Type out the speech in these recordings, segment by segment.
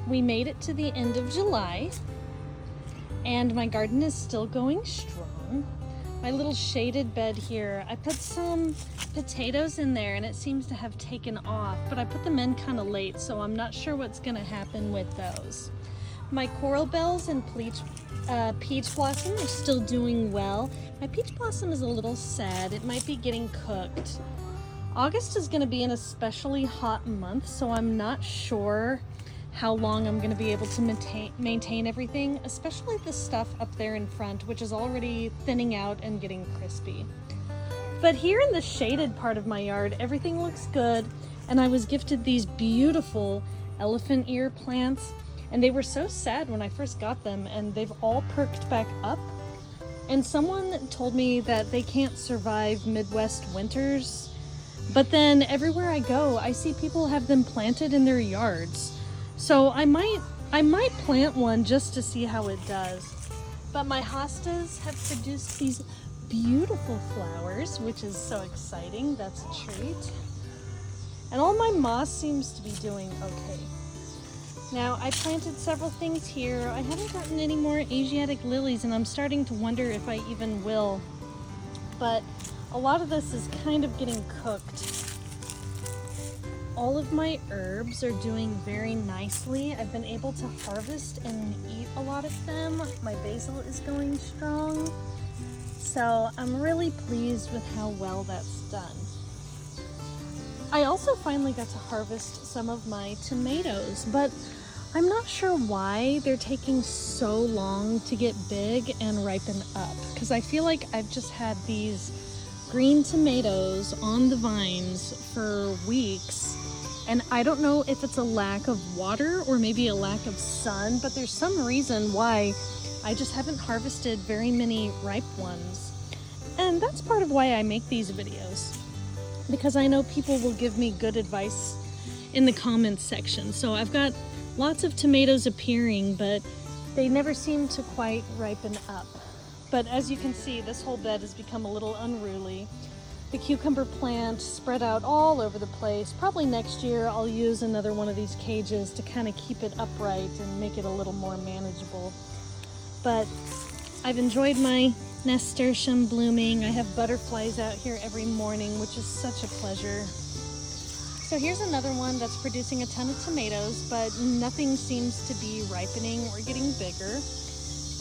We made it to the end of July, and my garden is still going strong. My little shaded bed here, I put some potatoes in there and it seems to have taken off, but I put them in kind of late, so I'm not sure what's going to happen with those. My coral bells and peach blossom are still doing well. My peach blossom is a little sad. It might be getting cooked. August is going to be an especially hot month, so I'm not sure how long I'm going to be able to maintain everything, especially the stuff up there in front, which is already thinning out and getting crispy. But here in the shaded part of my yard, everything looks good, and I was gifted these beautiful elephant ear plants, and they were so sad when I first got them, and they've all perked back up. And someone told me that they can't survive Midwest winters, but then everywhere I go, I see people have them planted in their yards. So I might plant one just to see how it does. But my hostas have produced these beautiful flowers, which is so exciting. That's a treat. And all my moss seems to be doing okay. Now, I planted several things here. I haven't gotten any more Asiatic lilies, and I'm starting to wonder if I even will. But a lot of this is kind of getting cooked. All of my herbs are doing very nicely. I've been able to harvest and eat a lot of them. My basil is going strong. So I'm really pleased with how well that's done. I also finally got to harvest some of my tomatoes, but I'm not sure why they're taking so long to get big and ripen up, because I feel like I've just had these green tomatoes on the vines for weeks, and I don't know if it's a lack of water or maybe a lack of sun, but there's some reason why I just haven't harvested very many ripe ones. And that's part of why I make these videos, because I know people will give me good advice in the comments section. So I've got lots of tomatoes appearing, but they never seem to quite ripen up. But as you can see, this whole bed has become a little unruly. The cucumber plant spread out all over the place. Probably next year I'll use another one of these cages to kind of keep it upright and make it a little more manageable. But I've enjoyed my nasturtium blooming. I have butterflies out here every morning, which is such a pleasure. So here's another one that's producing a ton of tomatoes, but nothing seems to be ripening or getting bigger.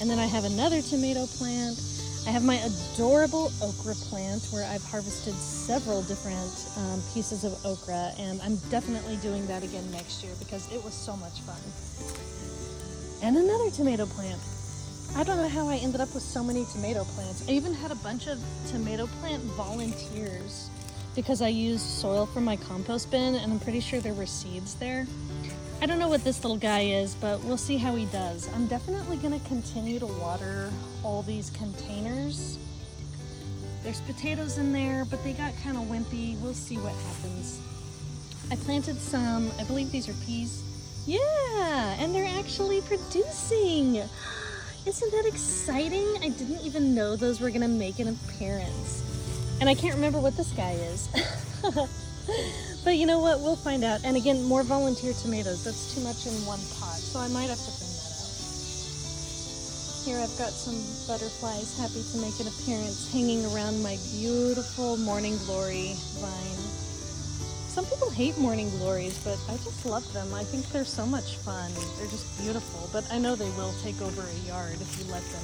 And then I have another tomato plant. I have my adorable okra plant where I've harvested several different pieces of okra, and I'm definitely doing that again next year because it was so much fun. And another tomato plant. I don't know how I ended up with so many tomato plants. I even had a bunch of tomato plant volunteers because I used soil from my compost bin, and I'm pretty sure there were seeds there. I don't know what this little guy is, but we'll see how he does. I'm definitely going to continue to water all these containers. There's potatoes in there, but they got kind of wimpy. We'll see what happens. I planted some, I believe these are peas. Yeah, and they're actually producing. Isn't that exciting? I didn't even know those were going to make an appearance. And I can't remember what this guy is. But you know what? We'll find out. And again, more volunteer tomatoes. That's too much in one pot, so I might have to thin that out. Here I've got some butterflies happy to make an appearance hanging around my beautiful morning glory vine. Some people hate morning glories, but I just love them. I think they're so much fun. They're just beautiful, but I know they will take over a yard if you let them.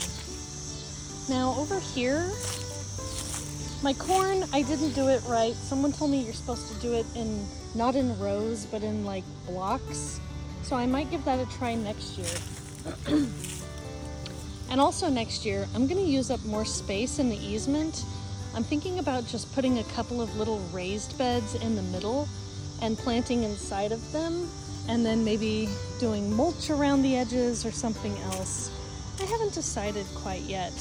Now over here, my corn, I didn't do it right. Someone told me you're supposed to do it not in rows, but in like blocks. So I might give that a try next year. And also next year, I'm gonna use up more space in the easement. I'm thinking about just putting a couple of little raised beds in the middle and planting inside of them, and then maybe doing mulch around the edges or something else. I haven't decided quite yet.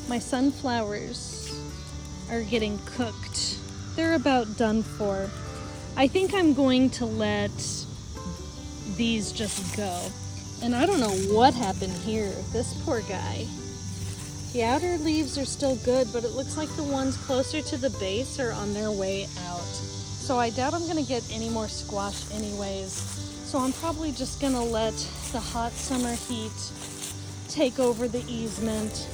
My sunflowers are getting cooked. They're about done for. I think I'm going to let these just go. And I don't know what happened here. This poor guy. The outer leaves are still good, but it looks like the ones closer to the base are on their way out. So I doubt I'm gonna get any more squash anyways. So I'm probably just gonna let the hot summer heat take over the easement.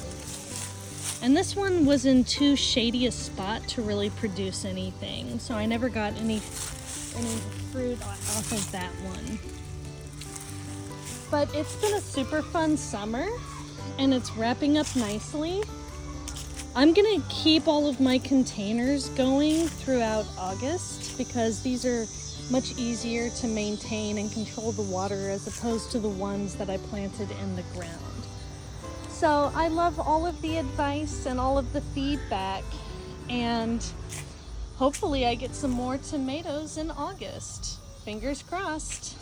And this one was in too shady a spot to really produce anything, so I never got any fruit off of that one. But it's been a super fun summer, and it's wrapping up nicely. I'm gonna keep all of my containers going throughout August because these are much easier to maintain and control the water as opposed to the ones that I planted in the ground. So I love all of the advice and all of the feedback, and hopefully I get some more tomatoes in August. Fingers crossed.